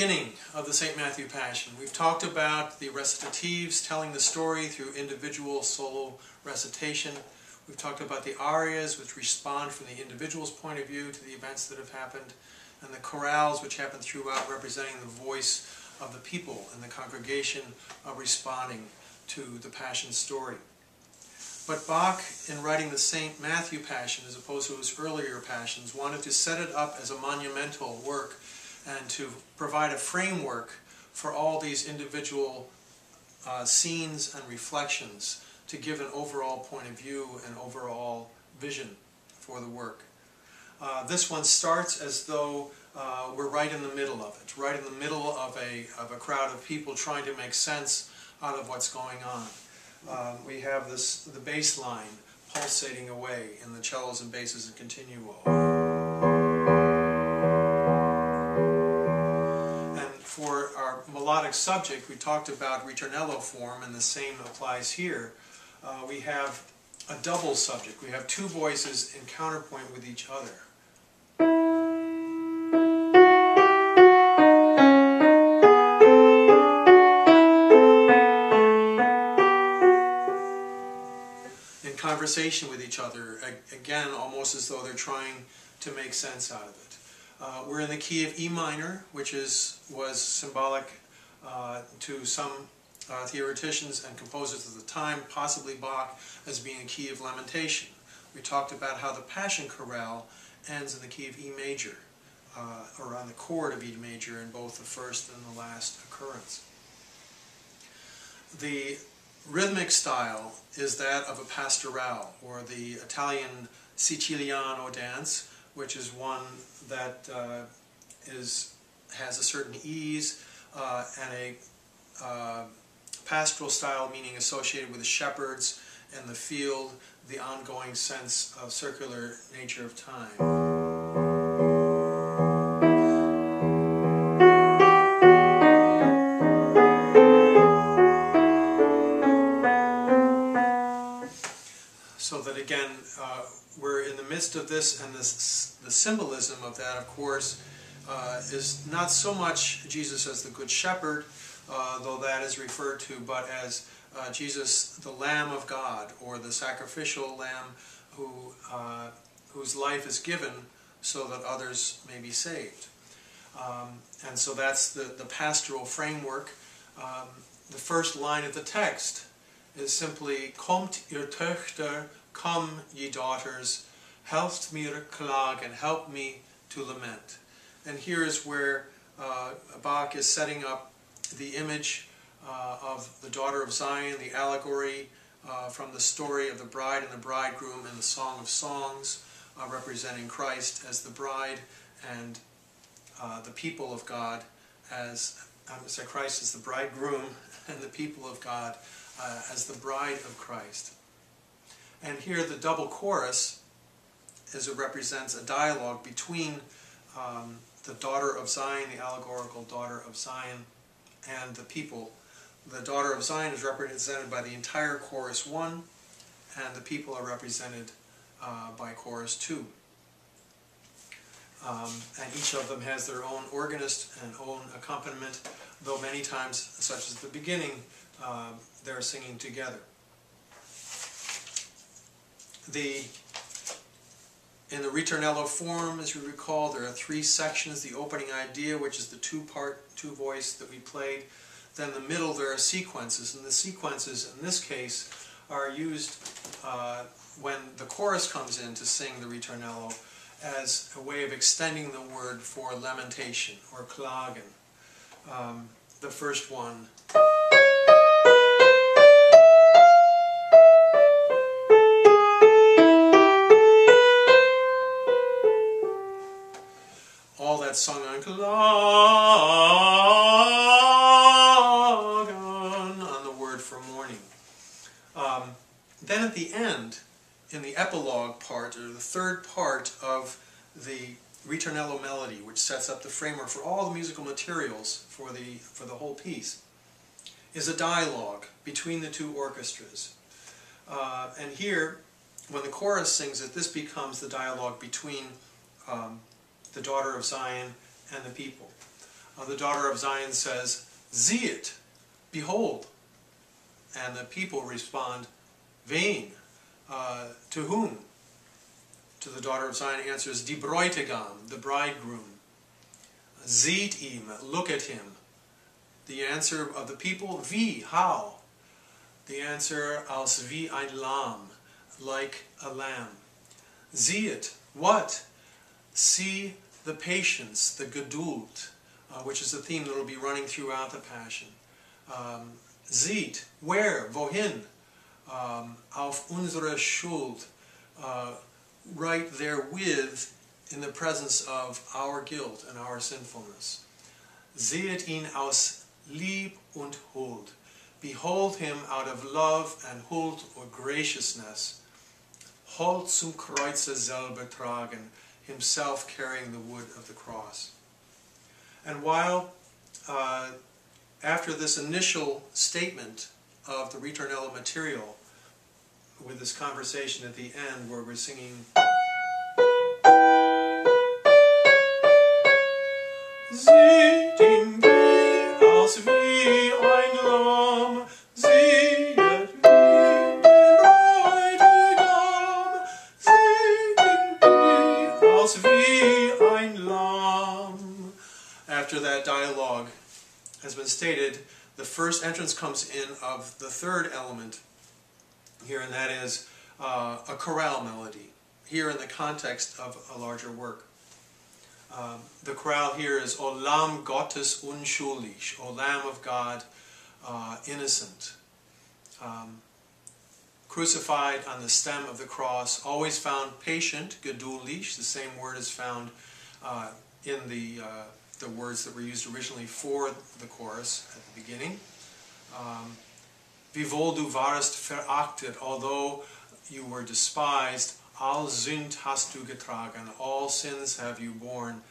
beginning of the St. Matthew Passion. We've talked about the recitatives, telling the story through individual solo recitation. We've talked about the arias, which respond from the individual's point of view to the events that have happened, and the chorales, which happen throughout, representing the voice of the people and the congregation responding to the Passion story. But Bach, in writing the St. Matthew Passion, as opposed to his earlier Passions, wanted to set it up as a monumental work and to provide a framework for all these individual scenes and reflections to give an overall point of view and overall vision for the work. This one starts as though we're right in the middle of it, right in the middle of a crowd of people trying to make sense out of what's going on. We have the bass line pulsating away in the cellos and basses and continuo. And for our melodic subject, we talked about ritornello form, and the same applies here. We have a double subject. We have two voices in counterpoint with each other. Conversation with each other, again almost as though they're trying to make sense out of it. We're in the key of E minor, which was symbolic to some theoreticians and composers of the time, possibly Bach, as being a key of lamentation. We talked about how the Passion Chorale ends in the key of E major, or on the chord of E major in both the first and the last occurrence. The rhythmic style is that of a pastorale, or the Italian Siciliano dance, which is one that has a certain ease and a pastoral style, meaning associated with the shepherds and the field, the ongoing sense of circular nature of time. So that again, we're in the midst of this, and the symbolism of that, of course, is not so much Jesus as the Good Shepherd, though that is referred to, but as Jesus, the Lamb of God, or the sacrificial Lamb whose life is given so that others may be saved. And so that's the pastoral framework. The first line of the text is simply, "Kommt ihr Töchter, come ye daughters, helft mir klagen, help me to lament." And here is where Bach is setting up the image of the daughter of Zion, the allegory from the story of the bride and the bridegroom in the Song of Songs, representing Christ as the bride and the people of God as, Christ as the bridegroom and the people of God as the bride of Christ. And here the double chorus, as it represents a dialogue between the daughter of Zion, the allegorical daughter of Zion, and the people. The daughter of Zion is represented by the entire chorus 1, and the people are represented by chorus 2. And each of them has their own organist and own accompaniment, though many times, such as the beginning, they're singing together. In the ritornello form, as you recall, there are 3 sections. The opening idea, which is the two-voice that we played. Then in the middle there are sequences, and the sequences in this case are used when the chorus comes in to sing the ritornello as a way of extending the word for lamentation, or klagen. The first one. All that's sung on klagen, on the word for mourning. Then at the end, in the epilogue part, or the third part of the ritornello melody, which sets up the framework for all the musical materials for the whole piece, is a dialogue between the two orchestras. And here, when the chorus sings it, this becomes the dialogue between the daughter of Zion and the people. the daughter of Zion says, "Sieh it, behold." And the people respond, "Wen?" To whom? To the daughter of Zion answers, "Die Bräutigam," the bridegroom. "Seht ihm," look at him. The answer of the people, "Wie," how? The answer, "Als wie ein Lamm," like a lamb. "Sieh it," what? See the patience, the Geduld, which is a theme that will be running throughout the Passion. Sieht, where, wohin? Auf unsere Schuld, right therewith in the presence of our guilt and our sinfulness. Sehet ihn aus Lieb und Huld. Behold him out of love and Huld or graciousness. Hold zum Kreuze selber tragen, himself carrying the wood of the cross. And while, after this initial statement of the ritornello material, with this conversation at the end where we're singing Sieht ihn wie, als wie ein Lamm, siehet wie den Bräutigam, sieht ihn wie, als wie ein Lamm. After that dialogue has been stated, the first entrance comes in of the third element here, and that is a chorale melody, here in the context of a larger work. The chorale here is O Lamm Gottes unschuldig, O Lamb of God, innocent. Crucified on the stem of the cross, always found patient, geduldig, the same word is found in the words that were used originally for the chorus at the beginning. Wiewohl du warst verachtet, although you were despised, all Sünd hast du getragen, all sins have you borne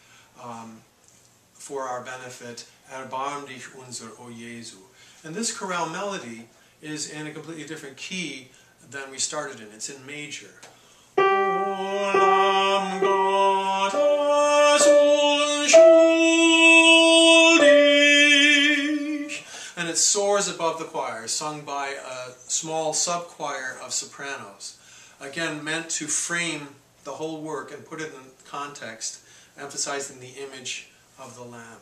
for our benefit, erbarm dich unser, O Jesu. And this chorale melody is in a completely different key than we started in. It's in major. O Lamm Gottes unschuldig. And it soars above the choir, sung by a small sub-choir of sopranos. Again, meant to frame the whole work and put it in context, emphasizing the image of the Lamb.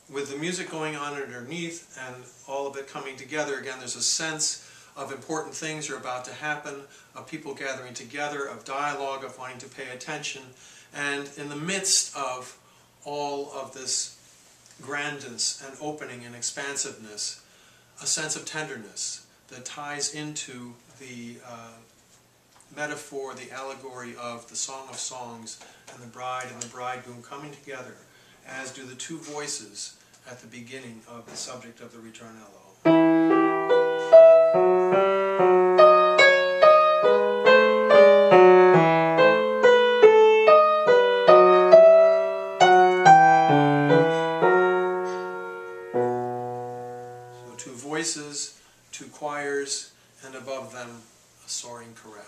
With the music going on underneath and all of it coming together, again, there's a sense of important things are about to happen, of people gathering together, of dialogue, of wanting to pay attention, and in the midst of all of this grandness and opening and expansiveness, a sense of tenderness that ties into the metaphor, the allegory of the Song of Songs and the bride and the bridegroom coming together, as do the two voices at the beginning of the subject of the ritornello. So two voices, two choirs, and above them a soaring chorale.